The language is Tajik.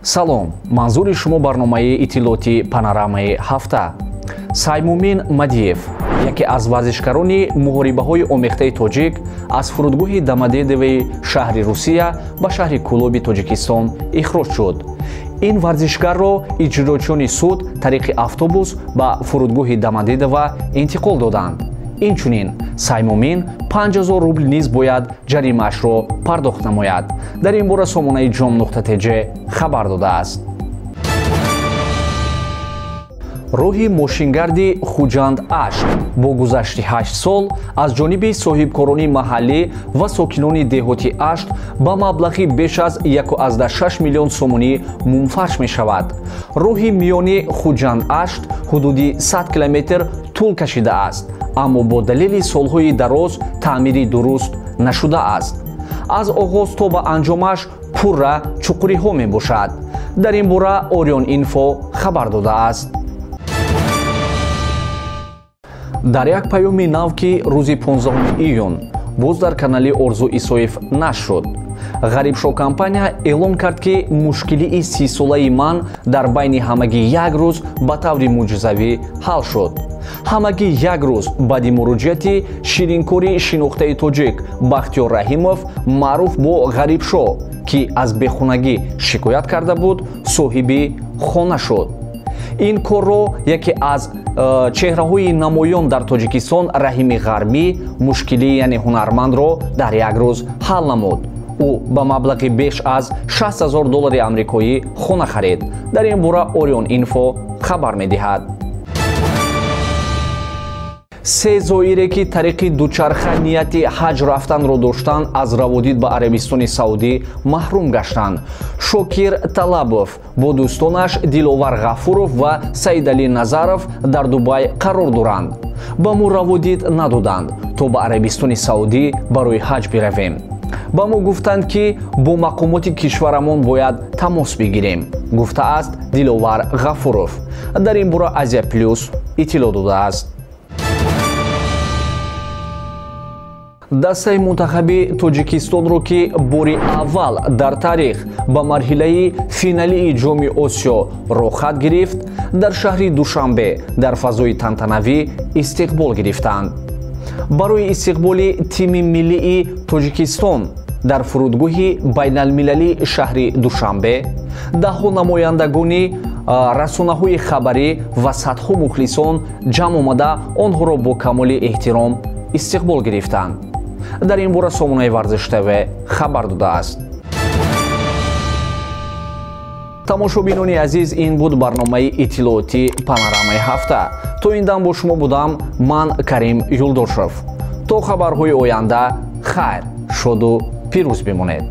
салом, манзури шумо барномаи иттилоъоти панорамаи ҳафта. Саймумин Мадиев, яке аз варзишгарони муҳорибаҳои омехтаи тоҷик, аз фурудгоҳи Домодедови шаҳри Русия ба шаҳри Кӯлоби Тоҷикистон ихроҷ шуд. ин варзишгарро иҷрочиёни суд тариқи автобус ба фурудгоҳи Домодедова интиқол доданд. инчунин Саймумин 5000 рубл низ бояд ҷаримаашро пардохт намояд. дар ин бора сомонаи ҷом.тж хабар додааст. роҳи мошингарди Хуҷанд Ашт бо гузашти 8 сол аз ҷониби соҳибкорони маҳаллӣ ва сокинони деҳоти Ашт ба маблағи беш аз 1,6 миллион сомонӣ мунфарш мешавад. роҳи миёни Хуҷанд Ашт ҳудуди 100 километр тӯл кашидааст, аммо бо далели солҳои дароз таъмири дуруст нашудааст. аз оғоз то ба анҷомаш пурра чуқуриҳо мебошад. дар ин бора Орион Инфо хабар додааст. дар як паёми нав ки рӯзи 15 июн боз дар канали Орзу Исоев нашр шуд, ғарибшо компания эълон кард ки мушкилии 30-солаи ман дар байни ҳамагӣ як рӯз ба таври мӯъҷизавӣ ҳал шуд. ҳамагӣ як рӯз баъди муроҷиати ширинкори шинохтаи тоҷик Бахтиёр Раҳимов маъруф бо ғарибшо, ки аз бехонагӣ шикоят карда буд, соҳиби хона шуд. ин корро яке аз чеҳраҳои намоён дар Тоҷикистон Раҳими Ғарбӣ мушкилӣ яъне ҳунармандро дар як рӯз ҳал намуд. ӯ ба маблағи беш аз $60,000 амрикоӣ хона харид. дар ин бора Орион Инфо хабар медиҳад. се зоире ки тариқи дучарха нияти ҳаҷ рафтанро доштанд аз раводид ба Арабистони Саудӣ маҳрум гаштанд. Шокир Талабов бо дӯстонаш Диловар Ғафуров ва Саидали Назаров дар Дубай қарор доранд. ба мо раводид надоданд то ба Арабистони Саудӣ барои ҳаҷ биравем. ба мо гуфтанд ки бо мақомоти кишварамон бояд тамос бигирем, гуфтааст Диловар Ғафуров. дар ин бора Азия Плюс иттилоъ додааст. дастаи мунтахаби Тоҷикистонро ки бори аввал дар таърих ба марҳилаи финалии ҷоми Осиё рохат гирифт, дар шаҳри Душанбе дар фазои тантанавӣ истиқбол гирифтанд. барои истиқболи тими миллии Тоҷикистон дар фурудгоҳи байналмилалии шаҳри Душанбе даҳҳо намояндагони расонаҳои хабарӣ ва садҳо мухлисон ҷамъ омада онҳоро бо камоли эҳтиром истиқбол гирифтанд. дар ин бора сомонаи Варзиш ТВ хабар додааст. тамошобинони азиз, ин буд барномаи иттилоъоти панорамаи ҳафта. то ин дам бо шумо будам ман Карим Юлдошев. то хабарҳои оянда хайр, шоду пирӯз бимонед.